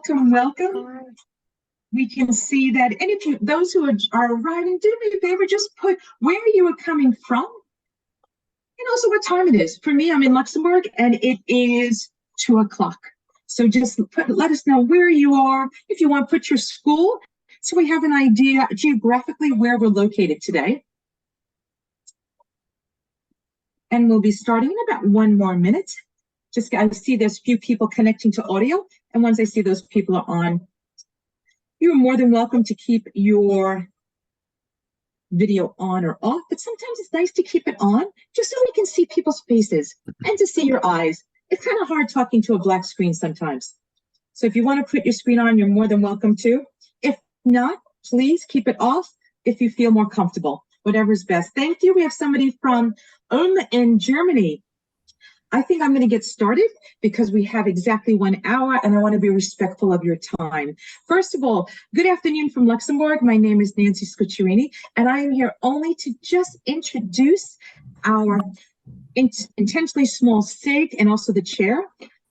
welcome, welcome. We can see that, and if you, those who are arriving, do me a favor, just put where you are coming from and also what time it is. For me, I'm in Luxembourg and it is 2 o'clock. So just let us know where you are. If you want to put your school, so we have an idea geographically where we're located today. And we'll be starting in about 1 more minute. Just I see there's a few people connecting to audio, and once I see those people are on, you're more than welcome to keep your video on or off, but sometimes it's nice to keep it on just so we can see people's faces and to see your eyes. It's kind of hard talking to a black screen sometimes. So if you want to put your screen on, you're more than welcome to. If not, please keep it off if you feel more comfortable, whatever's best. Thank you. We have somebody from in Germany. I think I'm going to get started because we have exactly 1 hour and I want to be respectful of your time. First of all, good afternoon from Luxembourg. My name is Nancy Scucciarini, and I am here only to just introduce our intentionally small SIG and also the chair.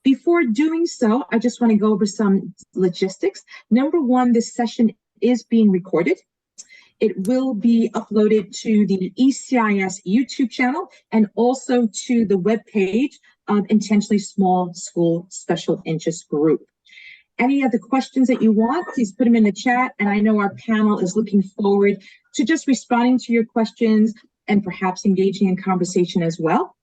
Before doing so, I just want to go over some logistics. Number one, this session is being recorded. It will be uploaded to the ECIS YouTube channel and also to the webpage of Intentionally Small School Special Interest Group. Any other questions that you want, please put them in the chat. And I know our panel is looking forward to just responding to your questions and perhaps engaging in conversation as well.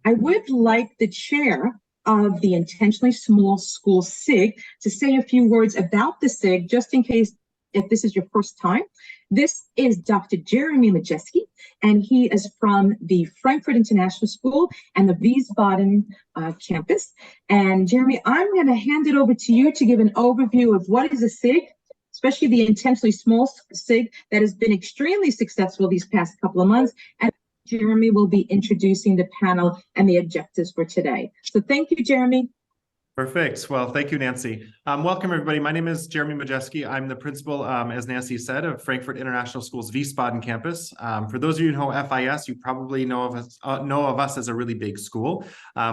I would like the chair of the Intentionally Small School SIG to say a few words about the SIG, just in case if this is your first time. This is Dr. Jeremy Majeski, and he is from the Frankfurt International School and the Wiesbaden campus. And Jeremy, I'm going to hand it over to you to give an overview of what is a SIG, especially the intentionally small SIG that has been extremely successful these past couple of months. And Jeremy will be introducing the panel and the objectives for today. So thank you, Jeremy. Perfect. Well, thank you, Nancy. Welcome, everybody. My name is Jeremy Majeski. I'm the principal, as Nancy said, of Frankfurt International School's Wiesbaden campus. For those of you who know FIS, you probably know of us as a really big school.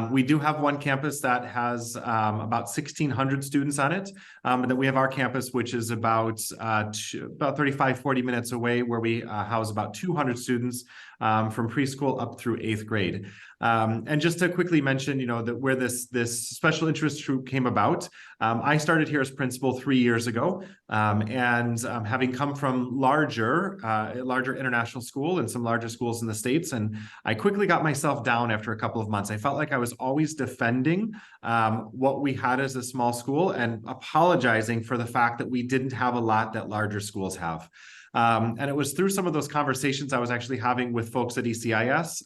We do have one campus that has about 1,600 students on it, but then we have our campus, which is about 35, 40 minutes away, where we house about 200 students from preschool up through 8th grade. And just to quickly mention, that where this special interest group came about, I started here as principal 3 years ago, and having come from larger international school and some larger schools in the States, and I quickly got myself down after a couple of months. I felt like I was always defending what we had as a small school and apologizing for the fact that we didn't have a lot that larger schools have. And it was through some of those conversations I was actually having with folks at ECIS,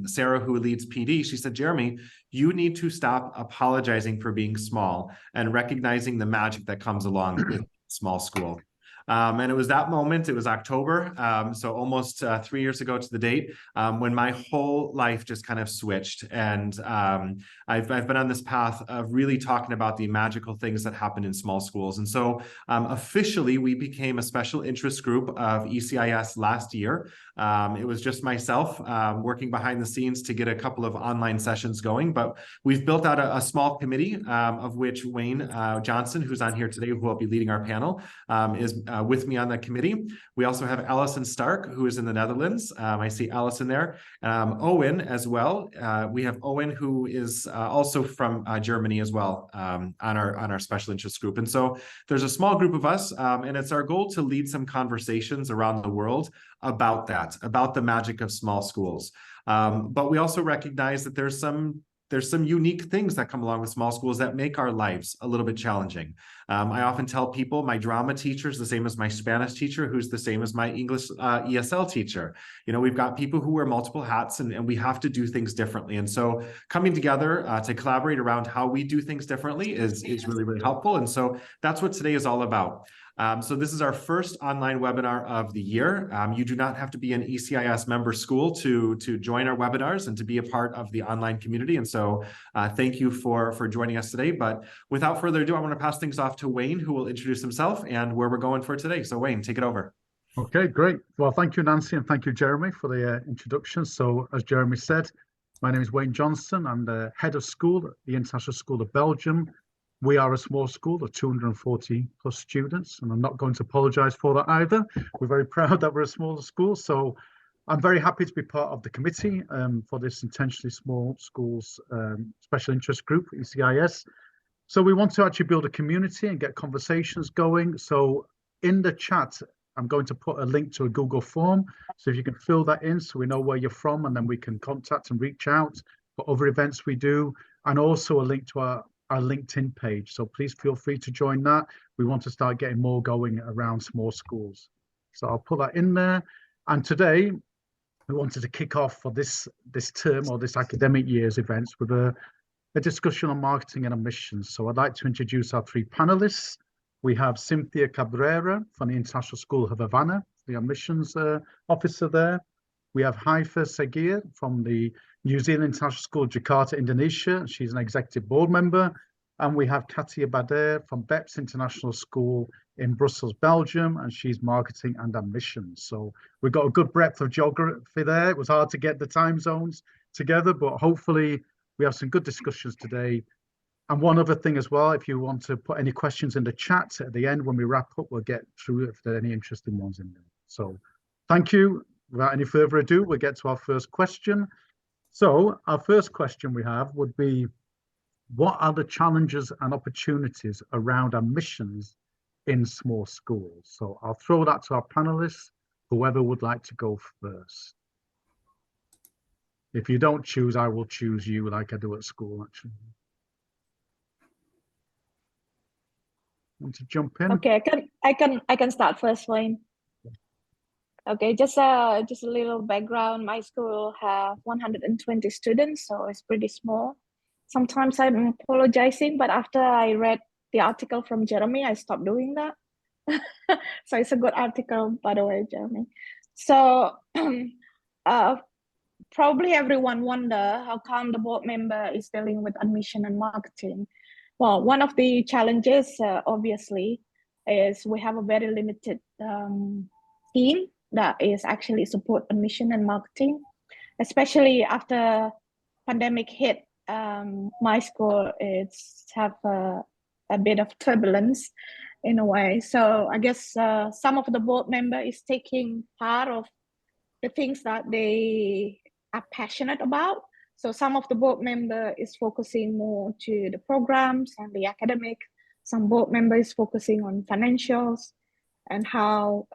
Sarah, who leads PD, she said, Jeremy, you need to stop apologizing for being small and recognizing the magic that comes along with small school. And it was that moment, it was October, so almost 3 years ago to the date, when my whole life just kind of switched. And I've been on this path of really talking about the magical things that happen in small schools. And so officially, we became a special interest group of ECIS last year. It was just myself working behind the scenes to get a couple of online sessions going, but we've built out a small committee, of which Wayne Johnson, who's on here today, who will be leading our panel, is with me on that committee. We also have Alison Stark, who is in the Netherlands. I see Alison there. Owen as well. We have Owen, who is also from Germany as well, on our special interest group. And so there's a small group of us, and it's our goal to lead some conversations around the world about that, about the magic of small schools. But we also recognize that there's some unique things that come along with small schools that make our lives a little bit challenging. I often tell people my drama teacher is the same as my Spanish teacher, who's the same as my English ESL teacher. We've got people who wear multiple hats, and we have to do things differently. And so coming together to collaborate around how we do things differently is really, really helpful. And so that's what today is all about. So this is our first online webinar of the year. You do not have to be an ECIS member school to join our webinars and to be a part of the online community. And so thank you for joining us today. But without further ado, I want to pass things off to Wayne, who will introduce himself and where we're going for today. So Wayne, take it over. Okay, great. Well, thank you, Nancy, and thank you, Jeremy, for the introduction. So as Jeremy said, my name is Wayne Johnson. I'm the head of school at the International School of Belgium. We are a small school of 240 plus students, and I'm not going to apologize for that either. We're very proud that we're a small school. So I'm very happy to be part of the committee for this intentionally small schools special interest group, ECIS. So we want to actually build a community and get conversations going. So in the chat, I'm going to put a link to a Google form. So if you can fill that in so we know where you're from, and then we can contact and reach out for other events we do, and also a link to our LinkedIn page. So please feel free to join that. We want to start getting more going around small schools. So I'll put that in there. And today we wanted to kick off for this term or this academic year's events with a discussion on marketing and admissions. So I'd like to introduce our three panelists. We have Cynthia Cabrera from the International School of Havana, the admissions officer there. We have Haifa Segir from the New Zealand International School, Jakarta, Indonesia. She's an executive board member. And we have Katia Bader from BEPS International School in Brussels, Belgium, and she's marketing and admissions. So we've got a good breadth of geography there. It was hard to get the time zones together, but hopefully we have some good discussions today. And one other thing as well, if you want to put any questions in the chat at the end when we wrap up, we'll get through if there are any interesting ones in there. So thank you. Without any further ado, we'll get to our first question. So our first question we have would be, what are the challenges and opportunities around admissions in small schools? So I'll throw that to our panelists, whoever would like to go first. If you don't choose, I will choose you like I do at school, actually. Want to jump in? Okay, I can start first, Wayne. Okay, just a little background. My school have 120 students, so it's pretty small. Sometimes I'm apologizing, but after I read the article from Jeremy, I stopped doing that. So it's a good article, by the way, Jeremy. So probably everyone wonder how come the board member is dealing with admission and marketing. Well, one of the challenges, obviously, is we have a very limited team that is actually support admission and marketing, especially after pandemic hit. My school is have a bit of turbulence in a way. So I guess some of the board member is taking part of the things that they are passionate about. So some of the board member is focusing more to the programs and the academic. Some board member is focusing on financials and how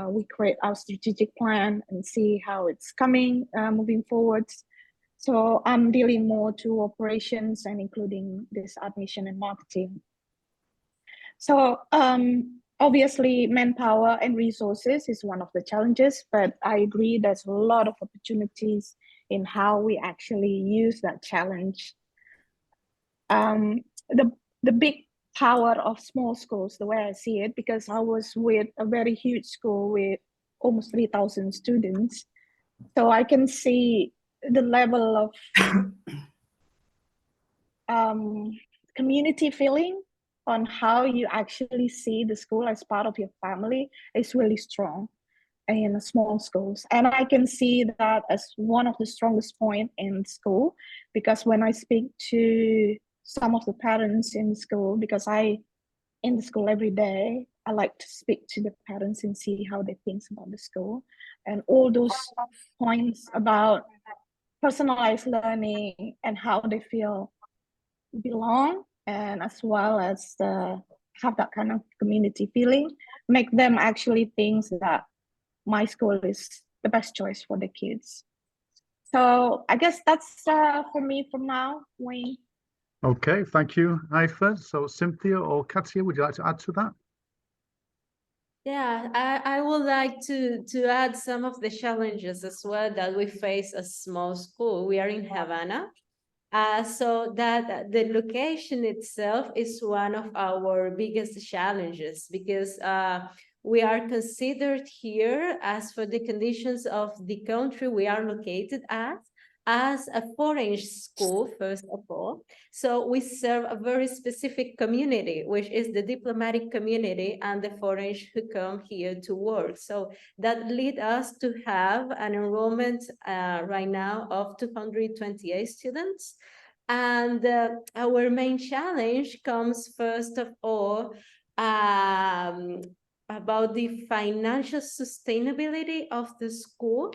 we create our strategic plan and see how it's coming moving forward. So I'm dealing more to operations and including this admission and marketing. So obviously manpower and resources is one of the challenges, but I agree there's a lot of opportunities in how we actually use that challenge. The big power of small schools, the way I see it, because I was with a very huge school with almost 3,000 students. So I can see the level of community feeling on how you actually see the school as part of your family is really strong in small schools. And I can see that as one of the strongest points in school, because when I speak to some of the parents in school, because I in the school every day, I like to speak to the parents and see how they think about the school. And all those points about personalized learning and how they feel belong, and as well as have that kind of community feeling, make them actually think that my school is the best choice for the kids. So I guess that's for me from now, Wayne. Okay, thank you, Haifa. So Cynthia or Katia, would you like to add to that? Yeah, I would like to add some of the challenges as well that we face as small school. We are in Havana, so that the location itself is one of our biggest challenges, because we are considered here, as for the conditions of the country we are located at, as a foreign school, first of all. So we serve a very specific community, which is the diplomatic community and the foreigners who come here to work. So that lead us to have an enrollment right now of 228 students. And our main challenge comes first of all about the financial sustainability of the school.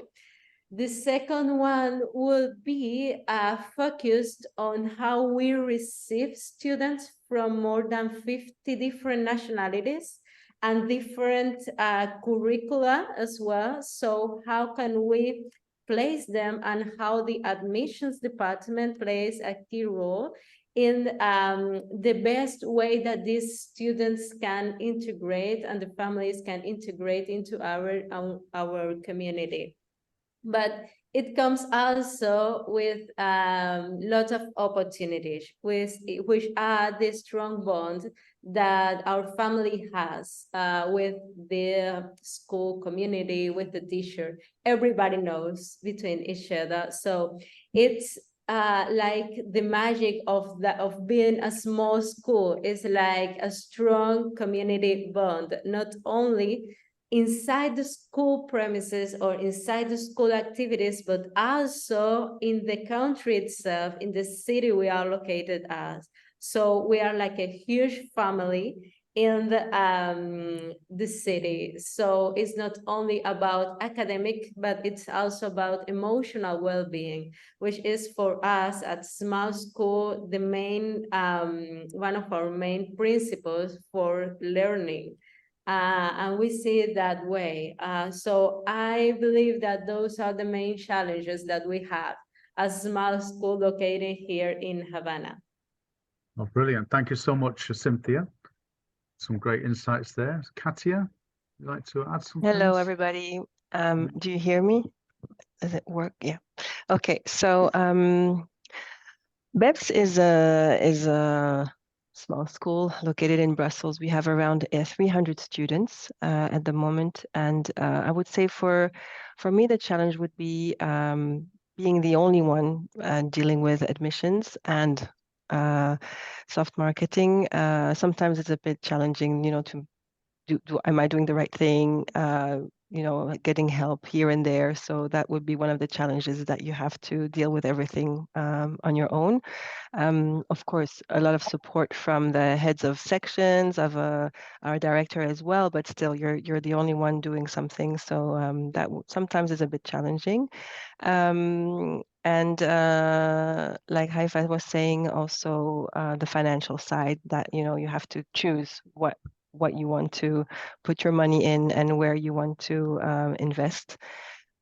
The second one will be focused on how we receive students from more than 50 different nationalities and different curricula as well. So how can we place them, and how the admissions department plays a key role in the best way that these students can integrate and the families can integrate into our community. But it comes also with lots of opportunities, which are the strong bonds that our family has with the school community, with the teacher. Everybody knows between each other. So it's like the magic of being a small school is like a strong community bond, not only inside the school premises or inside the school activities, but also in the country itself, in the city we are located as. So we are like a huge family in the city. So it's not only about academic, but it's also about emotional well-being, which is for us at small school, the main, one of our main principles for learning. And we see it that way. So I believe that those are the main challenges that we have as a small school located here in Havana. Oh, brilliant. Thank you so much, Cynthia. Some great insights there. Katia, you'd like to add something? Hello, everybody. Do you hear me? Does it work? Yeah. Okay. So BEPS is a small school located in Brussels. We have around 300 students at the moment, and I would say for me the challenge would be being the only one dealing with admissions and soft marketing. Sometimes it's a bit challenging, to am I doing the right thing? Getting help here and there. So that would be one of the challenges, that you have to deal with everything on your own. Of course, a lot of support from the heads of sections, of our director as well, but still you're the only one doing something. So that sometimes is a bit challenging. And like Haifa was saying, also the financial side, that you have to choose what you want to put your money in and where you want to invest.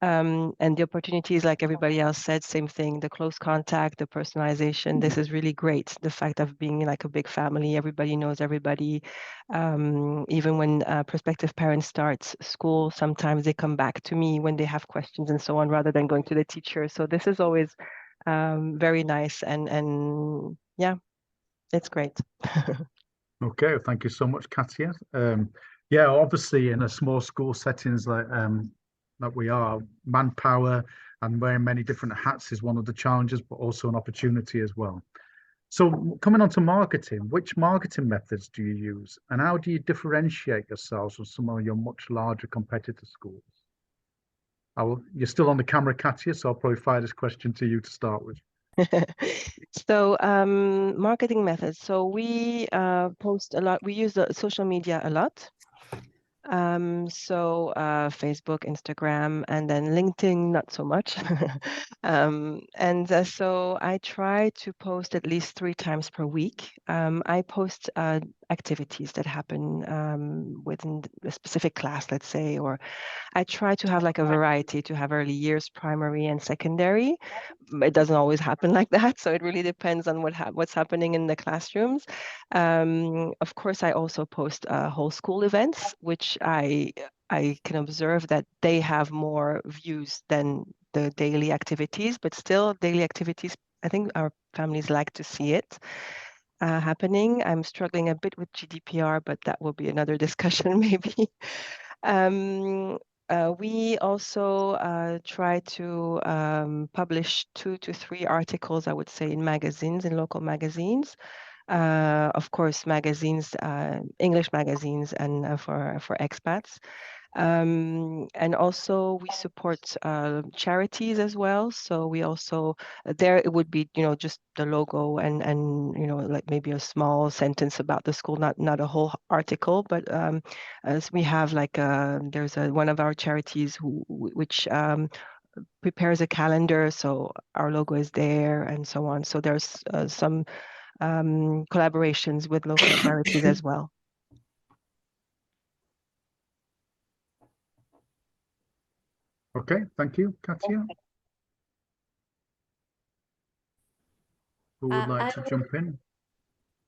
And the opportunities, like everybody else said, same thing, the close contact, the personalization, this is really great. The fact of being like a big family, everybody knows everybody. Even when prospective parents start school, sometimes they come back to me when they have questions and so on, rather than going to the teacher. So this is always very nice, and yeah, it's great. Okay, thank you so much, Katia. Yeah, obviously in a small school settings like that we are, manpower and wearing many different hats is one of the challenges, but also an opportunity as well. So coming on to marketing, which marketing methods do you use, and how do you differentiate yourselves from some of your much larger competitor schools? You're still on the camera, Katia, so I'll probably fire this question to you to start with. So marketing methods. So we post a lot. We use the social media a lot. So Facebook, Instagram, and then LinkedIn, not so much. So I try to post at least 3 times per week. I post activities that happen within a specific class, let's say, or I try to have like a variety, to have early years, primary and secondary. It doesn't always happen like that, so it really depends on what's happening in the classrooms. Of course, I also post whole school events, which I can observe that they have more views than the daily activities, but still daily activities, I think our families like to see it happening. I'm struggling a bit with GDPR, but that will be another discussion maybe. We also try to publish 2 to 3 articles, I would say, in magazines, in local magazines. Of course, magazines, English magazines, and for expats. And also we support charities as well. So we also, there it would be, just the logo and like maybe a small sentence about the school, not a whole article, but as we have like there's one of our charities which prepares a calendar, so our logo is there and so on. So there's some collaborations with local charities as well. Okay, thank you, Katia. Who would like to jump in?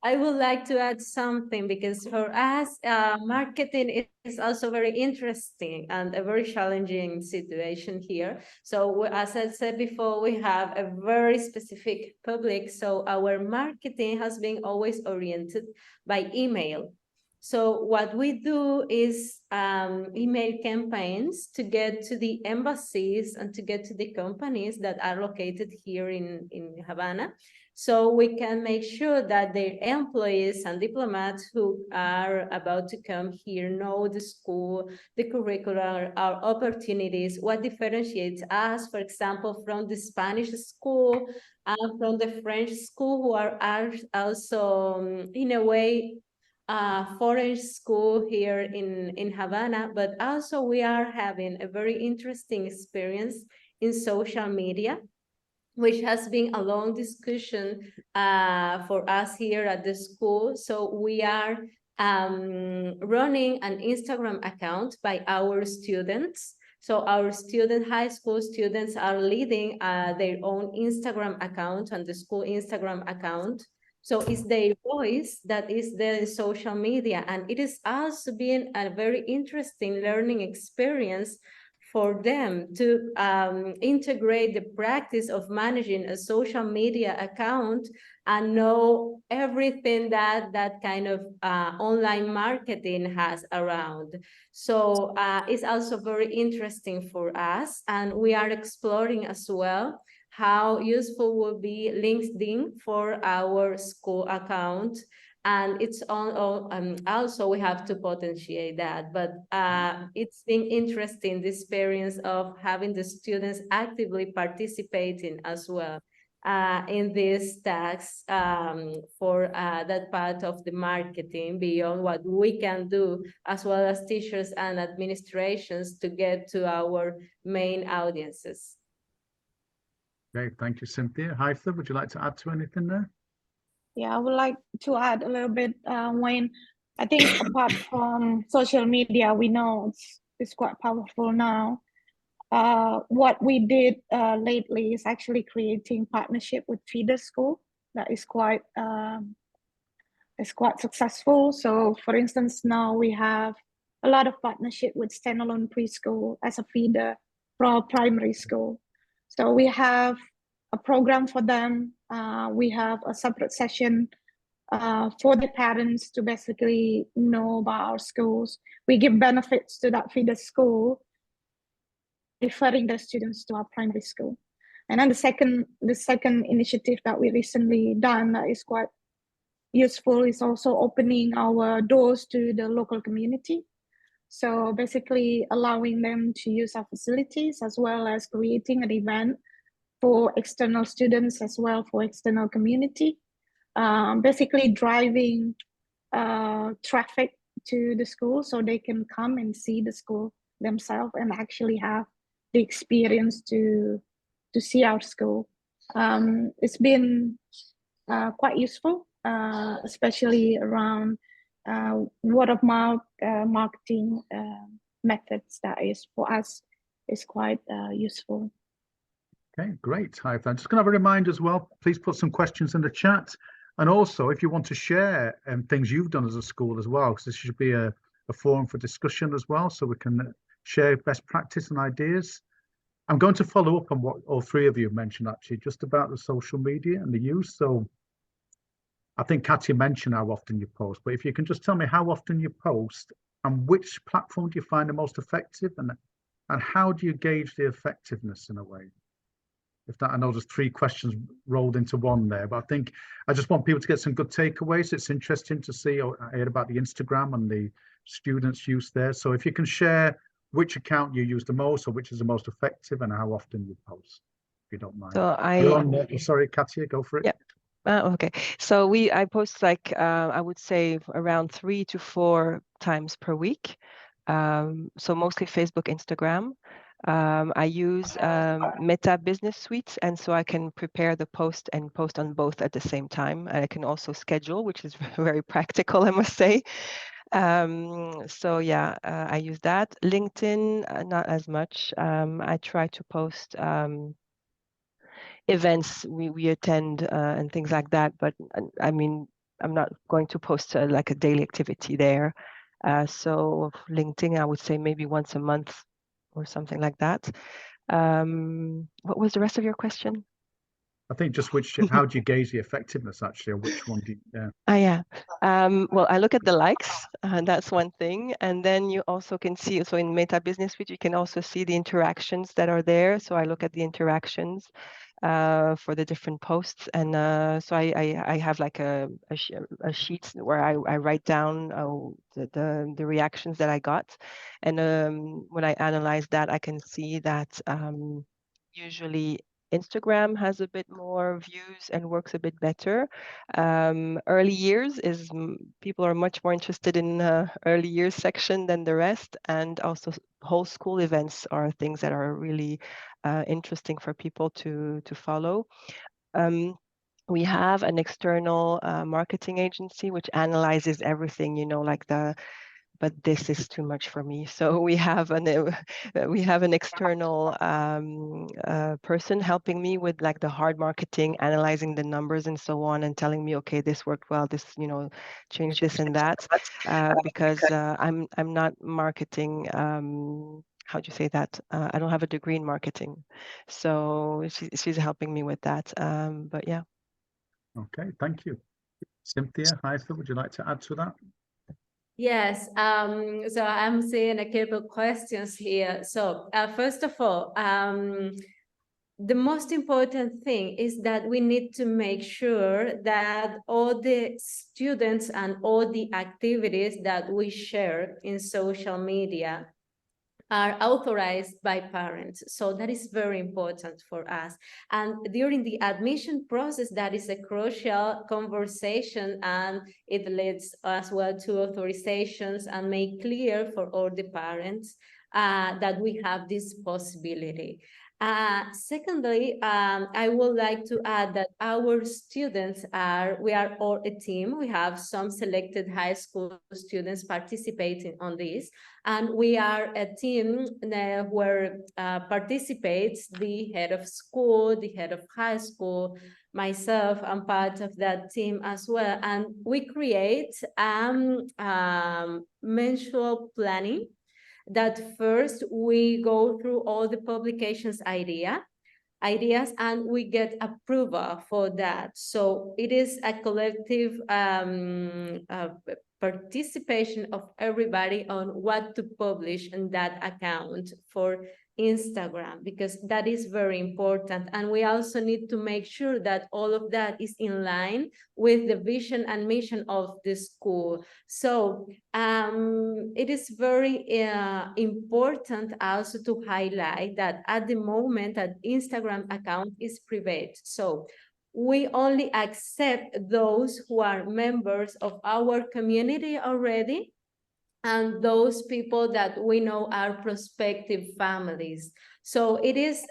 I would like to add something, because for us, marketing is also very interesting and a very challenging situation here. So as I said before, we have a very specific public. So our marketing has been always oriented by email. So what we do is email campaigns to get to the embassies and to get to the companies that are located here in Havana. So we can make sure that their employees and diplomats who are about to come here know the school, the curriculum, our opportunities, what differentiates us, for example, from the Spanish school and from the French school, who are also, in a way, foreign school here in Havana, but also we are having a very interesting experience in social media, which has been a long discussion for us here at the school. So we are running an Instagram account by our students. So our high school students are leading their own Instagram account and the school Instagram account. So it's their voice that is the social media. And it is also been a very interesting learning experience for them to integrate the practice of managing a social media account and know everything that kind of online marketing has around. So it's also very interesting for us, and we are exploring as well how useful will be LinkedIn for our school account. And it's also we have to potentiate that, but it's been interesting, the experience of having the students actively participating as well in these tasks for that part of the marketing beyond what we can do, as well as teachers and administrations, to get to our main audiences. Okay, thank you, Cynthia. Haifla, would you like to add to anything there? Yeah, I would like to add a little bit, Wayne. I think apart from social media, we know it's quite powerful now. What we did lately is actually creating partnership with feeder school that is quite successful. So for instance, now we have a lot of partnership with standalone preschool as a feeder for our primary school. So we have a program for them. We have a separate session for the parents to basically know about our schools. We give benefits to that feeder school, referring the students to our primary school. And then the second initiative that we recently done that is quite useful is also opening our doors to the local community. So basically allowing them to use our facilities, as well as creating an event for external students as well for external community. Basically driving traffic to the school so they can come and see the school themselves and actually have the experience to see our school. It's been quite useful, especially around word of mouth marketing methods. That is for us is quite useful. Okay, great. Haifla. I'm just going to have a reminder as well. Please put some questions in the chat. And also, if you want to share things you've done as a school as well, because this should be a forum for discussion as well, so we can share best practice and ideas. I'm going to follow up on what all three of you mentioned, actually, just about the social media and the use. So I think Katia mentioned how often you post, but if you can just tell me how often you post and which platform do you find the most effective, and how do you gauge the effectiveness in a way? If that, I know there's three questions rolled into one there, but I think I just want people to get some good takeaways. It's interesting to see. I heard about the Instagram and the students' use there. So if you can share which account you use the most, or which is the most effective, and how often you post, if you don't mind. So You're on there. Sorry, Katia, go for it. Yeah. Okay. So I post like I would say around 3 to 4 times per week. So mostly Facebook, Instagram. I use Meta Business Suite, and so I can prepare the post and post on both at the same time. And I can also schedule, which is very practical, I must say. So yeah, I use that. LinkedIn, not as much. I try to post events we attend and things like that, but I mean, I'm not going to post like a daily activity there. So LinkedIn, I would say maybe once a month or something like that. What was the rest of your question? I think just how do you gauge the effectiveness actually, or which one do you, yeah. Yeah. Well, I look at the likes, that's one thing. And then you also can see, so in Meta Business Suite, you can also see the interactions that are there. So I look at the interactions for the different posts. And so I have like a sheet where I write down the reactions that I got. And when I analyze that, I can see that usually Instagram has a bit more views and works a bit better. Early years is people are much more interested in early years section than the rest, and also whole school events are things that are really interesting for people to follow. We have an external marketing agency which analyzes everything, you know, like but this is too much for me. So we have an external person helping me with like the hard marketing, analyzing the numbers and so on, and telling me, okay, this worked well, this, you know, change this and that, because I'm not marketing. How do you say that? I don't have a degree in marketing, so she's helping me with that. But yeah. Okay, thank you. Cynthia, Heifel, would you like to add to that? Yes, so I'm seeing a couple of questions here. So first of all, the most important thing is that we need to make sure that all the students and all the activities that we share in social media are authorized by parents. So that is very important for us. And during the admission process, that is a crucial conversation, and it leads as well to authorizations and make clear for all the parents that we have this possibility. Secondly, I would like to add that our students we are all a team. We have some selected high school students participating on this, and we are a team where participates the head of school, the head of high school, myself. I'm part of that team as well, and we create mensual planning. That first we go through all the publications ideas, and we get approval for that. So it is a collective participation of everybody on what to publish in that account for Instagram, because that is very important. And we also need to make sure that all of that is in line with the vision and mission of the school. So it is very important also to highlight that at the moment that Instagram account is private. So we only accept those who are members of our community already, and those people that we know are prospective families. So it is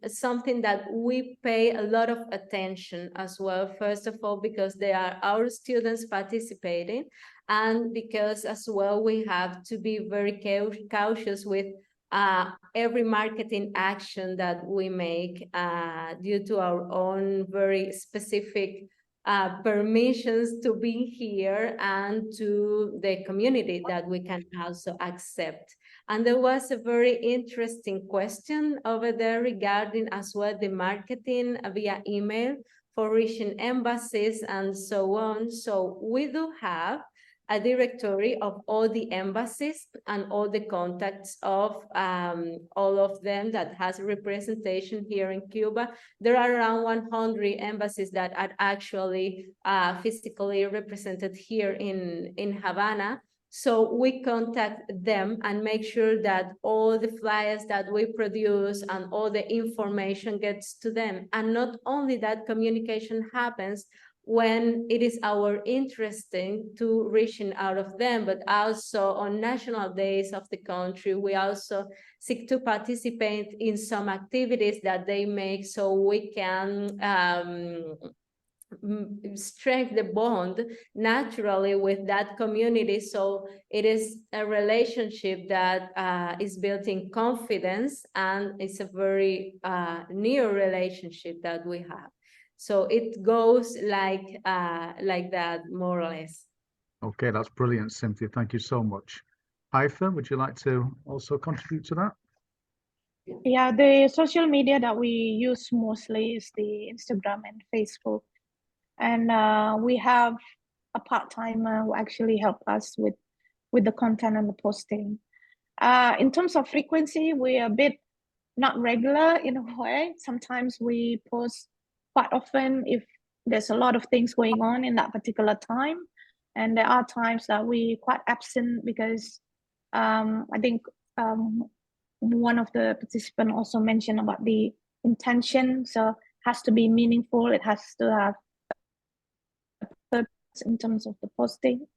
something that we pay a lot of attention as well, first of all, because they are our students participating, and because as well we have to be very cautious with every marketing action that we make due to our own very specific permissions to be here and to the community that we can also accept. And there was a very interesting question over there regarding as well the marketing via email for reaching embassies and so on. So we do have a directory of all the embassies and all the contacts of all of them that has representation here in Cuba. There are around 100 embassies that are actually physically represented here in Havana. So we contact them and make sure that all the flyers that we produce and all the information gets to them. And not only that, communication happens when it is our interesting to reaching out of them, but also on national days of the country, we also seek to participate in some activities that they make so we can strengthen the bond naturally with that community. So it is a relationship that is built in confidence, and it's a very new relationship that we have. So it goes like that, more or less. Okay, that's brilliant, Cynthia. Thank you so much. Haifa, would you like to also contribute to that? Yeah, the social media that we use mostly is the Instagram and Facebook. And we have a part-timer who actually help us with the content and the posting. In terms of frequency, we're a bit not regular in a way. Sometimes we post quite often if there's a lot of things going on in that particular time. And there are times that we quite absent because I think one of the participants also mentioned about the intention. So it has to be meaningful. It has to have in terms of the posting.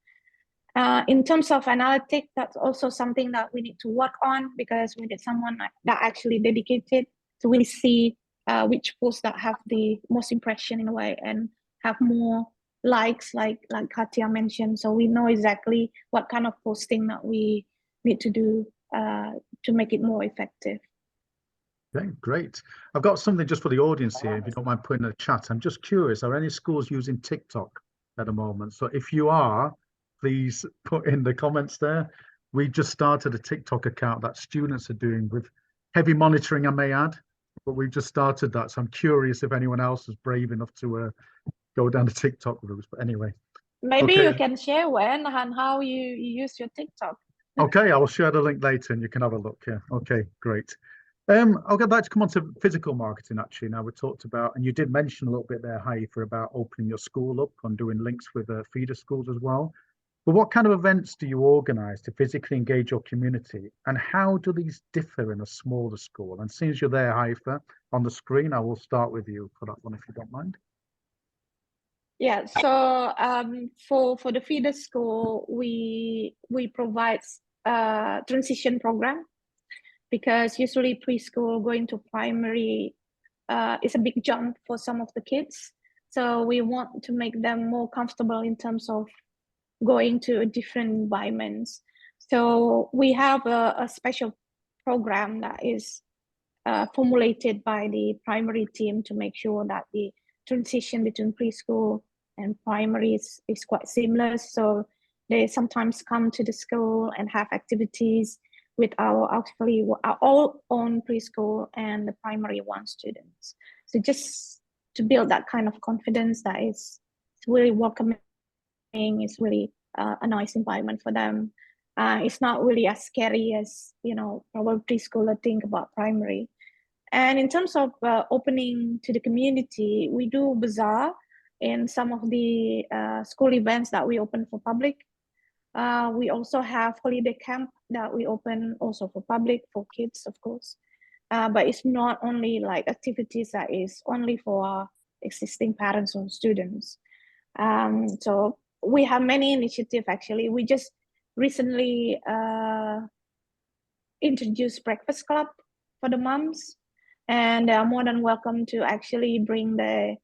In terms of analytics, that's also something that we need to work on, because we need someone that actually dedicated to really see which posts that have the most impression in a way and have more likes, like Katya mentioned. So we know exactly what kind of posting that we need to do to make it more effective. Okay, great. I've got something just for the audience here, if you don't mind putting in the chat. I'm just curious, are any schools using TikTok at the moment? So if you are, please put in the comments there. We just started a TikTok account that students are doing with heavy monitoring, I may add, but we've just started that. So I'm curious if anyone else is brave enough to go down the TikTok routes. But anyway. Maybe okay. you can share when and how you use your TikTok. Okay, I will share the link later and you can have a look. Yeah. Okay, great. I'll get back to come on to physical marketing actually. Now we talked about, and you did mention a little bit there, Haifa, about opening your school up and doing links with feeder schools as well. But what kind of events do you organise to physically engage your community, and how do these differ in a smaller school? And since you're there, Haifa, on the screen, I will start with you for that one, if you don't mind. Yeah, so for the feeder school, we provide a transition program, because usually preschool going to primary is a big jump for some of the kids. So we want to make them more comfortable in terms of going to a different environments. So we have a special program that is formulated by the primary team to make sure that the transition between preschool and primary is quite seamless. So they sometimes come to the school and have activities with our all own preschool and the primary one students. So just to build that kind of confidence that is really welcoming, it's really a nice environment for them. It's not really as scary as, probably preschooler think about primary. And in terms of opening to the community, we do bazaar in some of the school events that we open for public. We also have holiday camp that we open also for public, for kids, of course. But it's not only like activities that is only for existing parents or students. So we have many initiatives actually. We just recently introduced breakfast club for the moms, and they are more than welcome to actually bring the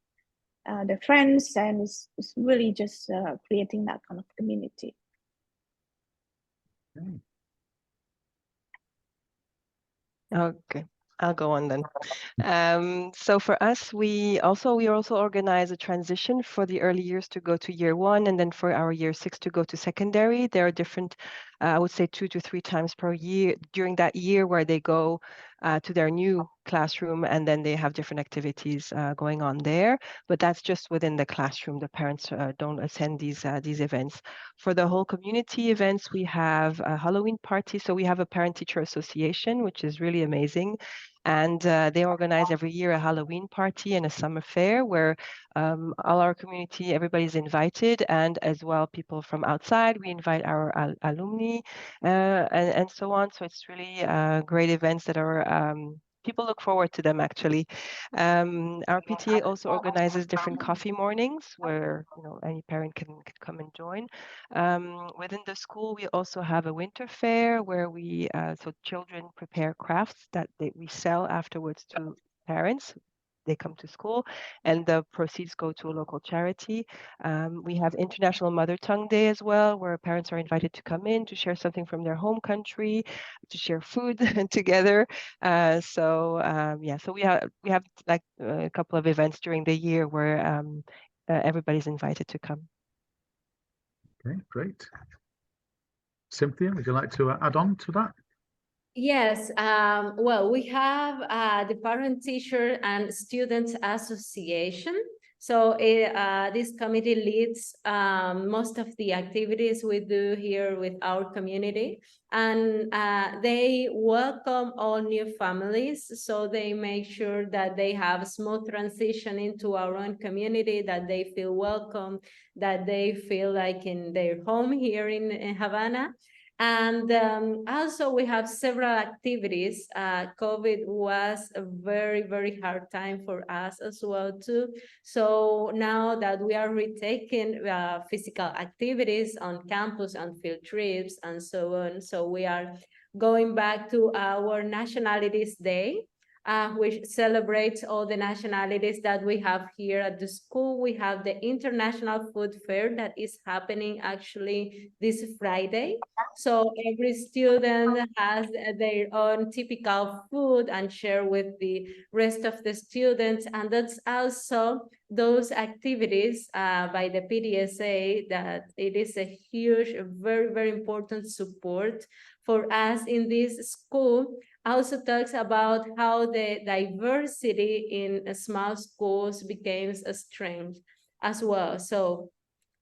friends, and it's really just creating that kind of community. Okay, I'll go on then. So for us, we also organize a transition for the early years to go to year 1, and then for our year 6 to go to secondary. There are different, I would say 2 to 3 times per year during that year where they go to their new classroom, and then they have different activities going on there. But that's just within the classroom. The parents don't attend these events. For the whole community events, we have a Halloween party. So we have a parent-teacher association, which is really amazing. And they organize every year a Halloween party and a summer fair where all our community, everybody's invited, and as well people from outside. We invite our alumni and so on. So it's really great events that are people look forward to them actually. Our PTA also organizes different coffee mornings where any parent can come and join. Within the school, we also have a winter fair where we so children prepare crafts that we sell afterwards to parents. They come to school and the proceeds go to a local charity. We have International Mother Tongue Day as well, where parents are invited to come in to share something from their home country, to share food together. So we have like a couple of events during the year where everybody's invited to come. Okay, great. Cynthia, would you like to add on to that? Yes, well, we have the Parent Teacher and Students Association. So this committee leads most of the activities we do here with our community, and they welcome all new families. So they make sure that they have a smooth transition into our own community, that they feel welcome, that they feel like in their home here in Havana. And also we have several activities. COVID was a very, very hard time for us as well too. So now that we are retaking physical activities on campus and field trips and so on, so we are going back to our Nationalities Day, which celebrates all the nationalities that we have here at the school. We have the International Food Fair that is happening actually this Friday. So every student has their own typical food and share with the rest of the students. And that's also those activities by the PDSA that it is a huge, very, very important support for us in this school. Also talks about how the diversity in small schools becomes a strength as well. So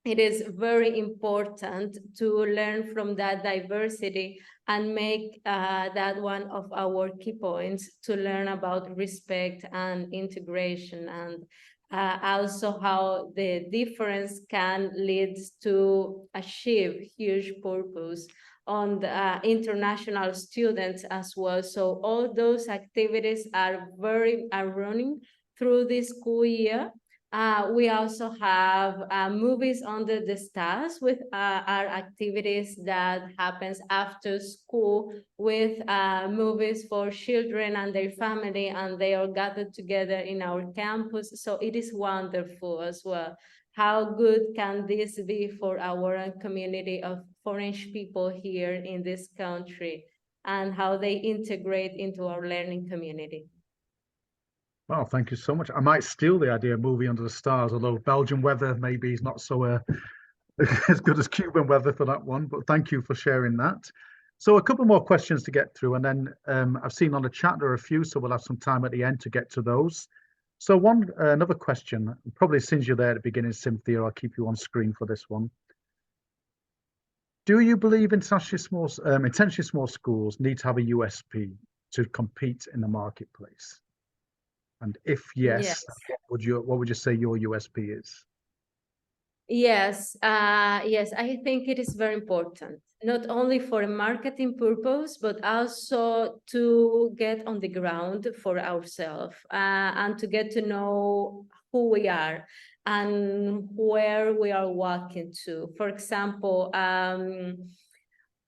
it is very important to learn from that diversity and make that one of our key points to learn about respect and integration, and also how the difference can lead to achieve huge purpose on the international students as well. So all those activities are running through this school year. We also have movies under the stars with our activities that happens after school with movies for children and their family, and they are gathered together in our campus. So it is wonderful as well. How good can this be for our community of foreign people here in this country, and how they integrate into our learning community? Wow, thank you so much. I might steal the idea of movie under the stars, although Belgian weather maybe is not so as good as Cuban weather for that one, but thank you for sharing that. So a couple more questions to get through, and then I've seen on the chat there are a few, so we'll have some time at the end to get to those. So another question, probably since you're there at the beginning, Cynthia, I'll keep you on screen for this one. Do you believe intentionally small schools need to have a USP to compete in the marketplace? And if yes, what would you say your USP is? Yes, yes, I think it is very important, not only for a marketing purpose, but also to get on the ground for ourselves and to get to know who we are and where we are walking to. For example,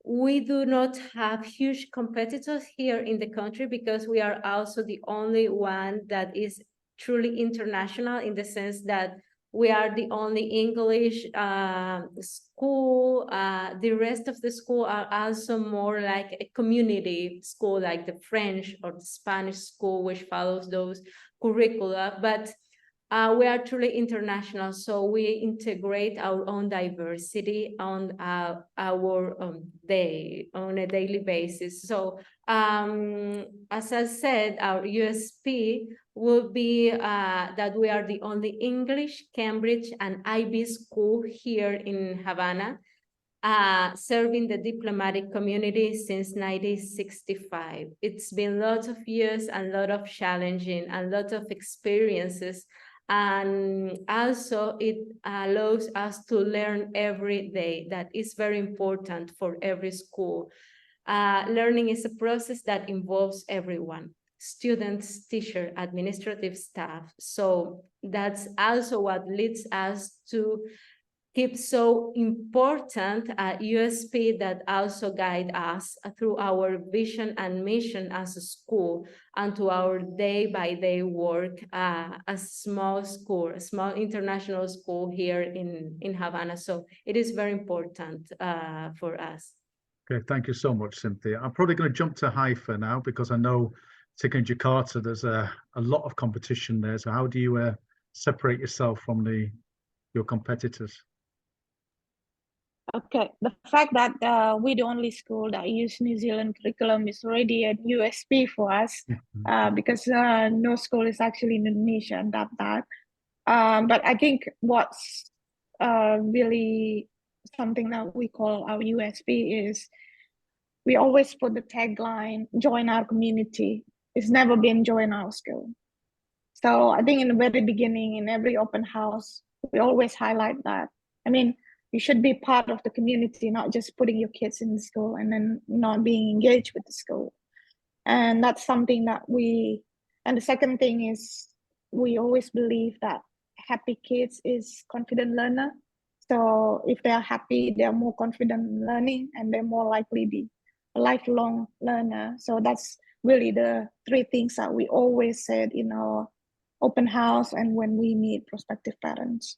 we do not have huge competitors here in the country because we are also the only one that is truly international, in the sense that we are the only English school. The rest of the school are also more like a community school, like the French or the Spanish school, which follows those curricula. But we are truly international, so we integrate our own diversity on on a daily basis. So as I said, our USP will be that we are the only English, Cambridge, and IB school here in Havana. serving the diplomatic community since 1965. It's been lots of years and a lot of challenging and lot of experiences. And also it allows us to learn every day. That is very important for every school. Learning is a process that involves everyone: students, teacher, administrative staff. So that's also what leads us to keep so important USP that also guide us through our vision and mission as a school and to our day-by-day work as a small school, a small international school here in Havana. So it is very important for us. Okay, thank you so much, Cynthia. I'm probably going to jump to Haifa now because I know, particularly in Jakarta, there's a lot of competition there. So how do you separate yourself from your competitors? Okay, the fact that we're the only school that use New Zealand curriculum is already a USP for us, because no school is actually in Indonesia and that. But I think what's really something that we call our USP is we always put the tagline, join our community. It's never been join our school. So I think in the very beginning, in every open house, we always highlight that. I mean, you should be part of the community, not just putting your kids in the school and then not being engaged with the school. And that's something that and the second thing is we always believe that happy kids is confident learner. So if they're happy, they're more confident in learning and they're more likely be a lifelong learner. So that's really the three things that we always said in our open house and when we meet prospective parents.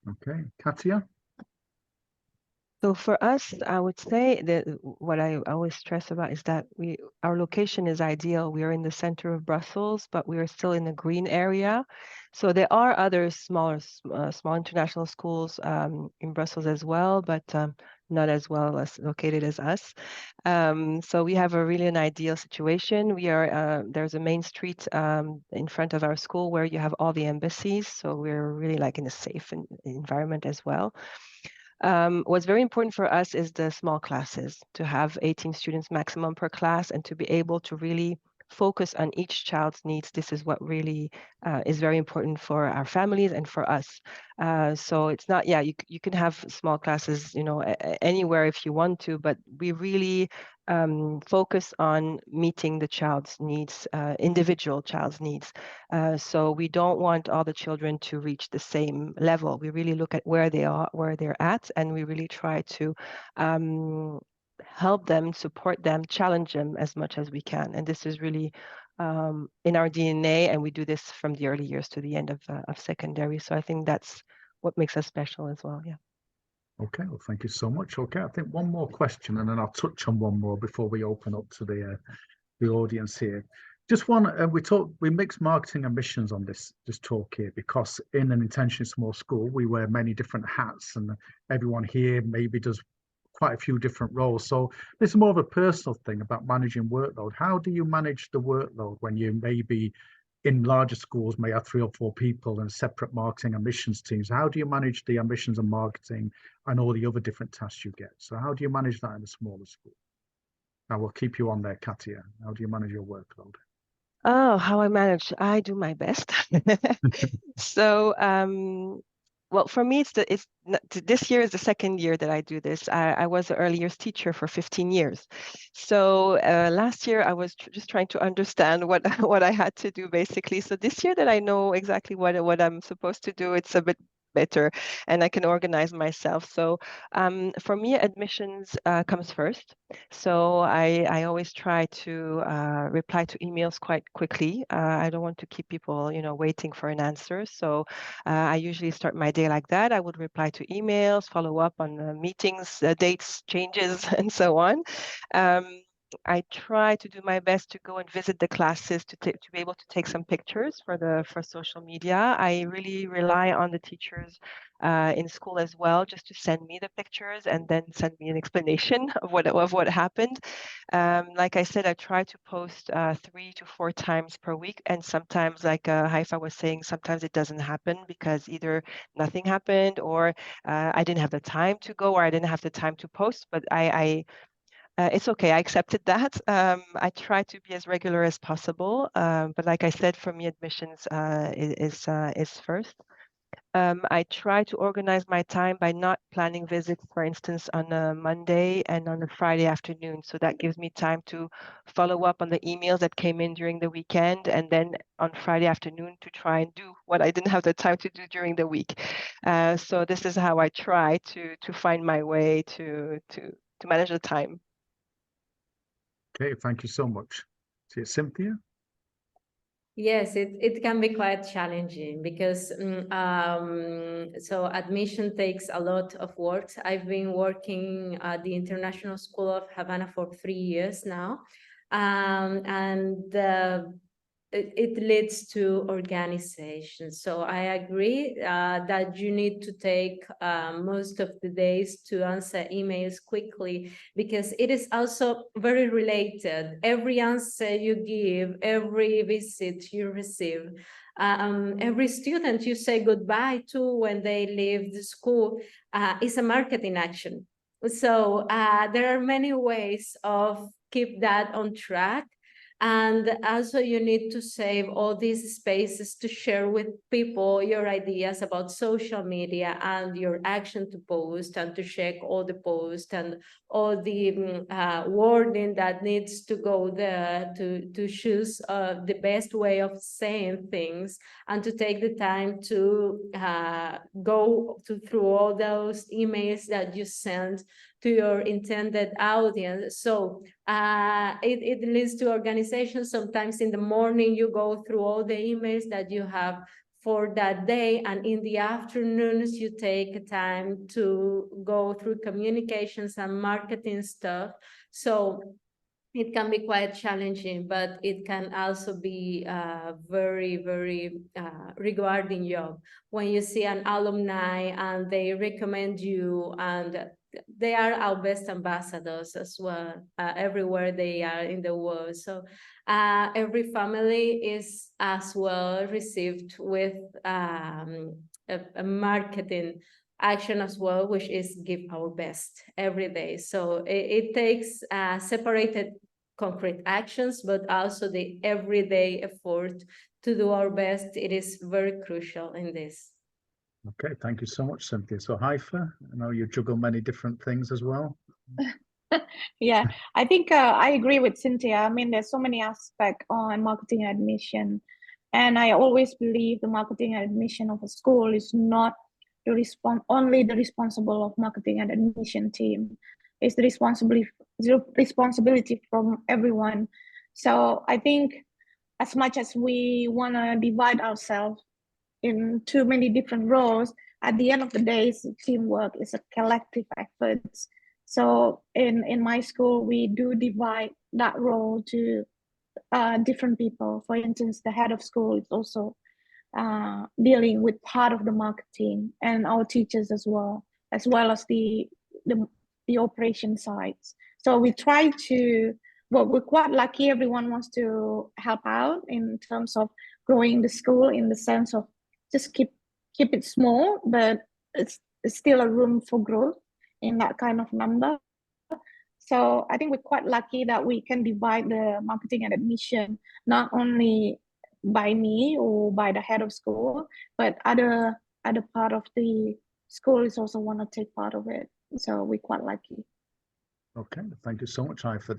Okay, Katia? So for us, I would say that what I always stress about is that our location is ideal. We are in the center of Brussels, but we are still in the green area. So there are other small international schools in Brussels as well, but not as well as located as us. So we have an ideal situation. There's a main street in front of our school where you have all the embassies. So we're really like in a safe environment as well. What's very important for us is the small classes, to have 18 students maximum per class and to be able to really focus on each child's needs. This is what really is very important for our families and for us. So it's not, you can have small classes, anywhere if you want to, but we really focus on meeting the child's needs, individual child's needs. So we don't want all the children to reach the same level. We really look at where they are, where they're at, and we really try to help them, support them, challenge them as much as we can. And this is really in our DNA, and we do this from the early years to the end of secondary. So I think that's what makes us special as well. Yeah. Okay, well, thank you so much. Okay, I think one more question, and then I'll touch on one more before we open up to the audience here. Just one, we mix marketing and missions on this talk here, because in an intentionally small school, we wear many different hats, and everyone here maybe does quite a few different roles. So this is more of a personal thing about managing workload. How do you manage the workload when you maybe in larger schools may have 3 or 4 people and separate marketing and missions teams? How do you manage the ambitions and marketing and all the other different tasks you get? So how do you manage that in a smaller school? Now we'll keep you on there, Katia. How do you manage your workload? Oh, how I manage? I do my best. So, well, for me, this year is the second year that I do this. I was an early years teacher for 15 years. So last year I was just trying to understand what I had to do basically. So this year that I know exactly what I'm supposed to do, it's a bit better and I can organize myself. So for me, admissions comes first. So I always try to reply to emails quite quickly. I don't want to keep people, waiting for an answer. So I usually start my day like that. I would reply to emails, follow up on meetings, dates, changes, and so on. I try to do my best to go and visit the classes to be able to take some pictures for social media. I really rely on the teachers in school as well, just to send me the pictures and then send me an explanation of what happened. Like I said, I try to post 3 to 4 times per week, and sometimes, like Haifa was saying, sometimes it doesn't happen because either nothing happened, or I didn't have the time to go, or I didn't have the time to post. But it's okay. I accepted that. I try to be as regular as possible. But like I said, for me, admissions is first. I try to organize my time by not planning visits, for instance, on a Monday and on a Friday afternoon. So that gives me time to follow up on the emails that came in during the weekend, and then on Friday afternoon to try and do what I didn't have the time to do during the week. So this is how I try to find my way to manage the time. Okay, thank you so much. See you, Cynthia. Yes, it can be quite challenging because so admission takes a lot of work. I've been working at the International School of Havana for 3 years now, and it leads to organization. So I agree that you need to take most of the days to answer emails quickly, because it is also very related. Every answer you give, every visit you receive, every student you say goodbye to when they leave the school is a marketing action. So there are many ways of keep that on track. And also you need to save all these spaces to share with people your ideas about social media and your action to post, and to check all the posts and all the wording that needs to go there to choose the best way of saying things, and to take the time to go through all those emails that you send to your intended audience. So it leads to organization. Sometimes in the morning, you go through all the emails that you have for that day, and in the afternoons, you take time to go through communications and marketing stuff. So it can be quite challenging, but it can also be very, very rewarding job. When you see an alumni and they recommend you, and they are our best ambassadors as well, everywhere they are in the world. So every family is as well received with a marketing action as well, which is give our best every day. So it takes separated concrete actions, but also the everyday effort to do our best. It is very crucial in this. Okay, thank you so much, Cynthia. So Haifa, I know you juggle many different things as well. Yeah, I think I agree with Cynthia. I mean, there's so many aspects on marketing and admission. And I always believe the marketing and admission of a school is not only the responsible of marketing and admission team. It's the responsibility from everyone. So I think as much as we want to divide ourselves in too many different roles, at the end of the day, it's teamwork, it's a collective effort. So in my school, we do divide that role to different people. For instance, the head of school is also dealing with part of the marketing, and our teachers as well as the operation sides. So we try to, well, we're quite lucky. Everyone wants to help out in terms of growing the school, in the sense of just keep it small, but it's still a room for growth in that kind of number. So I think we're quite lucky that we can divide the marketing and admission, not only by me or by the head of school, but other part of the school is also want to take part of it. So we're quite lucky. Okay, thank you so much, Haifa.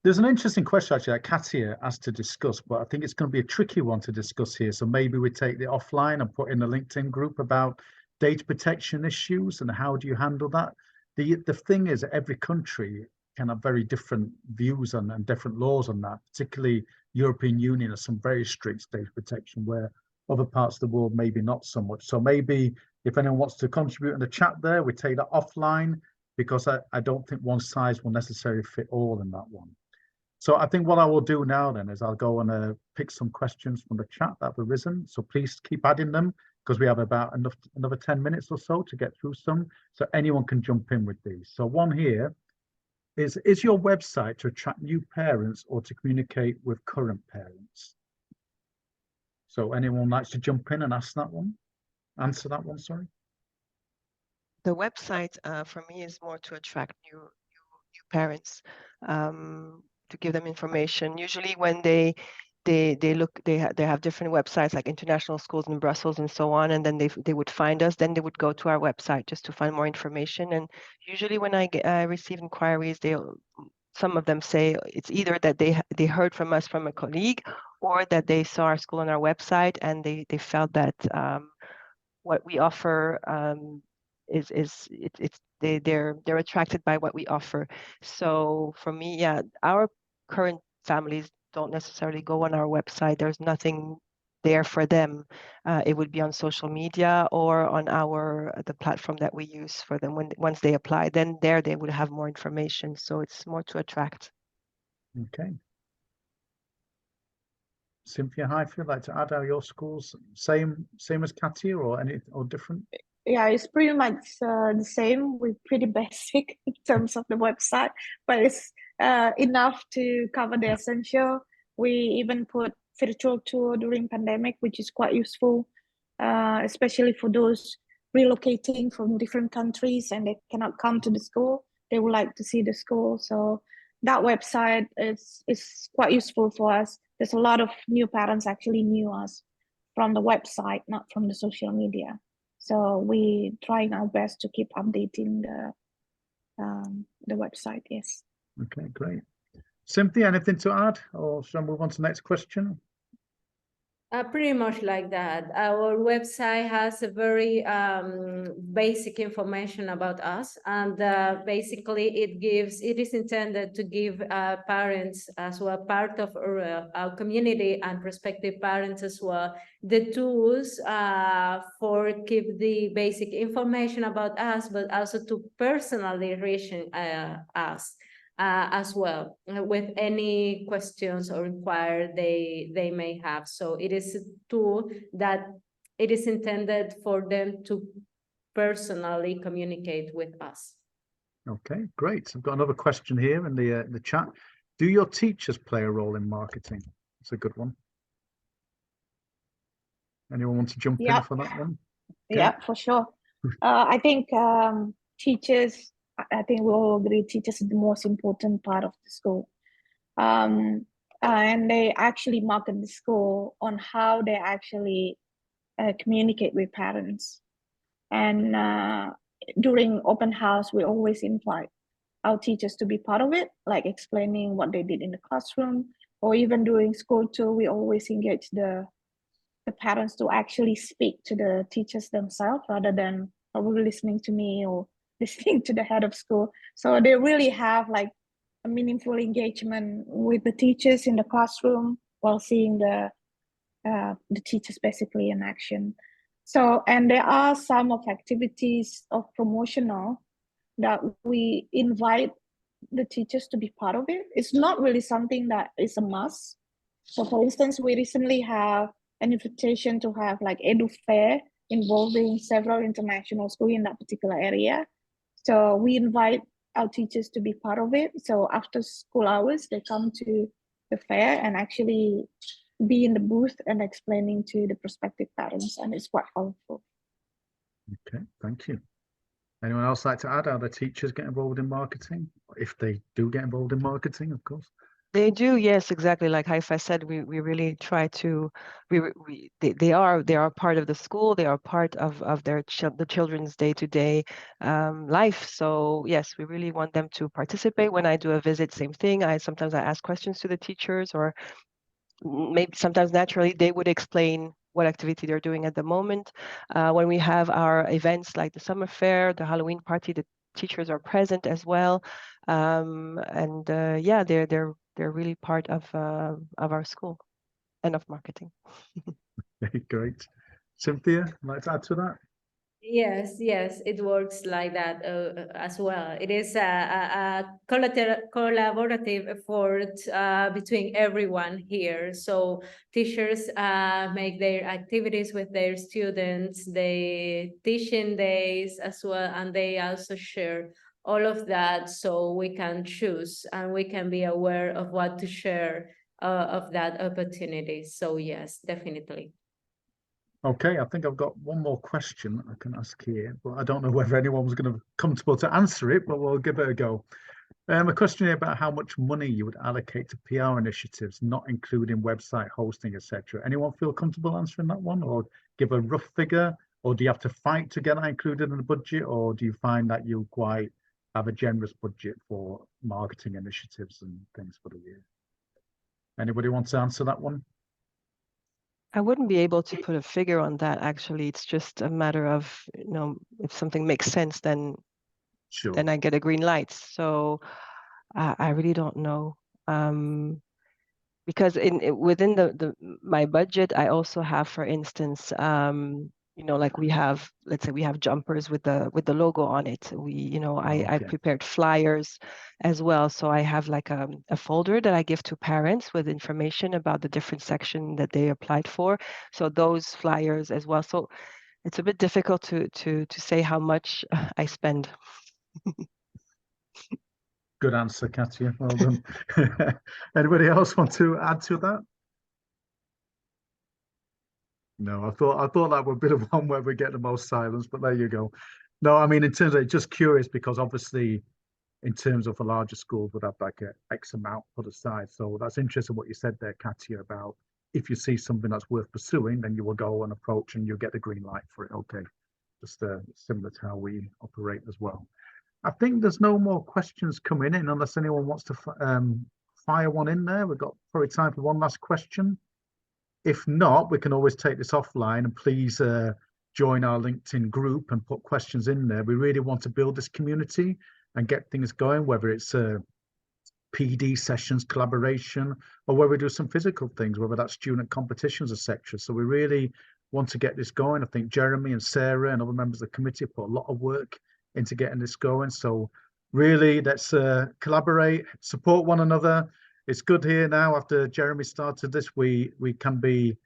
There's an interesting question actually that Katia asked to discuss, but I think it's going to be a tricky one to discuss here. So maybe we take it offline and put in a LinkedIn group about data protection issues and how do you handle that. The thing is, every country can have very different views and different laws on that. Particularly European Union has some very strict data protection, where other parts of the world maybe not so much. So maybe if anyone wants to contribute in the chat there, we take that offline, because I don't think one size will necessarily fit all in that one. So I think what I will do now then is I'll go and pick some questions from the chat that have arisen. So please keep adding them because we have about another 10 minutes or so to get through some. So anyone can jump in with these. So one here is your website to attract new parents or to communicate with current parents? So anyone likes to jump in and ask that one? Answer that one, sorry. The website for me is more to attract new parents, to give them information. Usually when they have different websites like international schools in Brussels and so on, and then they would find us, then they would go to our website just to find more information. And usually when I receive inquiries, some of them say it's either that they heard from us from a colleague, or that they saw our school on our website and they felt that what we offer they're attracted by what we offer. So for me, yeah, our current families don't necessarily go on our website. There's nothing there for them. It would be on social media or on the platform that we use for them. Once they apply, then there they would have more information. So it's more to attract. Okay. Cynthia, how if you'd like to add, are your schools same as Katia or different? Yeah, it's pretty much the same. We're pretty basic in terms of the website, but it's enough to cover the essential. We even put virtual tour during pandemic, which is quite useful, especially for those relocating from different countries and they cannot come to the school. They would like to see the school. So that website is quite useful for us. There's a lot of new parents actually knew us from the website, not from the social media. So we trying our best to keep updating the website. Yes. Okay, great. Cynthia, anything to add, or shall I move on to the next question? Pretty much like that. Our website has a very basic information about us, and basically it is intended to give parents as well, part of our community and prospective parents as well, the tools for keep the basic information about us, but also to personally reach us. As well, with any questions or inquiry they may have. So it is a tool that it is intended for them to personally communicate with us. Okay, great. I've got another question here in the chat. Do your teachers play a role in marketing? It's a good one. Anyone want to jump in for that one? Okay. Yeah, for sure. I think teachers, I think we all agree teachers is the most important part of the school. And they actually market the school on how they actually communicate with parents. And during open house, we always invite our teachers to be part of it, like explaining what they did in the classroom, or even during school tour, we always engage the parents to actually speak to the teachers themselves rather than probably listening to me or listening to the head of school. So they really have like a meaningful engagement with the teachers in the classroom while seeing the teachers basically in action. So, and there are some of activities of promotional that we invite the teachers to be part of it. It's not really something that is a must. So for instance, we recently have an invitation to have like edu fair involving several international schools in that particular area. So we invite our teachers to be part of it. So after school hours, they come to the fair and actually be in the booth and explaining to the prospective parents, and it's quite powerful. Okay, thank you. Anyone else like to add? Are the teachers get involved in marketing? If they do get involved in marketing, of course. They do, yes, exactly. Like Haifa said, we really try to. They are part of the school. They are part of the children's day-to-day life. So yes, we really want them to participate. When I do a visit, same thing. Sometimes I ask questions to the teachers, or maybe sometimes naturally they would explain what activity they're doing at the moment. When we have our events like the summer fair, the Halloween party, the teachers are present as well. Yeah, they're really part of our school and of marketing. Great. Cynthia, like to add to that? Yes, yes, it works like that as well. It is a collaborative effort between everyone here. So teachers make their activities with their students, they teaching days as well, and they also share all of that so we can choose and we can be aware of what to share of that opportunity. So yes, definitely. Okay, I think I've got one more question I can ask here, but I don't know whether anyone was going to be comfortable to answer it, but we'll give it a go. A question here about how much money you would allocate to PR initiatives, not including website hosting, etc. Anyone feel comfortable answering that one, or give a rough figure, or do you have to fight to get that included in the budget, or do you find that you quite have a generous budget for marketing initiatives and things for the year? Anybody want to answer that one? I wouldn't be able to put a figure on that, actually. It's just a matter of, if something makes sense, then Sure. I get a green light. So I really don't know. Because within my budget, I also have, for instance, like let's say we have jumpers with the logo on it. I prepared flyers as well. So I have like a folder that I give to parents with information about the different section that they applied for. So those flyers as well. So it's a bit difficult to say how much I spend. Good answer, Katya. Well done. Anybody else want to add to that? No, I thought that would be the one where we get the most silence, but there you go. No, I mean, in terms of just curious, because obviously in terms of a larger school would have like a X amount put aside. So that's interesting what you said there, Katya, about if you see something that's worth pursuing, then you will go and approach and you'll get the green light for it. Okay. Just similar to how we operate as well. I think there's no more questions coming in unless anyone wants to fire one in there. We've got probably time for one last question. If not, we can always take this offline, and please join our LinkedIn group and put questions in there. We really want to build this community and get things going, whether it's PD sessions, collaboration, or where we do some physical things, whether that's student competitions, etc. So we really want to get this going. I think Jeremy and Sarah and other members of the committee put a lot of work into getting this going. So really, let's collaborate, support one another. It's good here now after Jeremy started this, we can be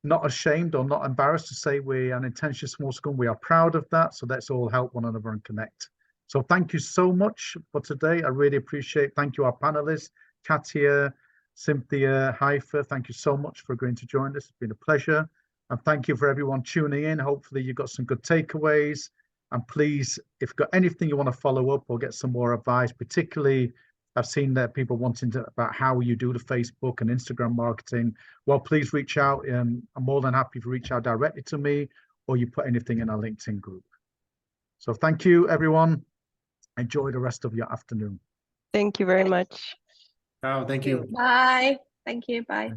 not ashamed or not embarrassed to say we're an intentionally small school. We are proud of that. So let's all help one another and connect. So thank you so much for today. I really appreciate. Thank you, our panelists, Katya, Cynthia, Haifa. Thank you so much for agreeing to join us. It's been a pleasure. And thank you for everyone tuning in. Hopefully you got some good takeaways. And please, if you've got anything you want to follow up or get some more advice, particularly I've seen that people wanting to about how you do the Facebook and Instagram marketing. Well, please reach out. I'm more than happy to reach out directly to me, or you put anything in our LinkedIn group. So thank you, everyone. Enjoy the rest of your afternoon. Thank you very much. Oh, thank you. Bye. Thank you. Bye.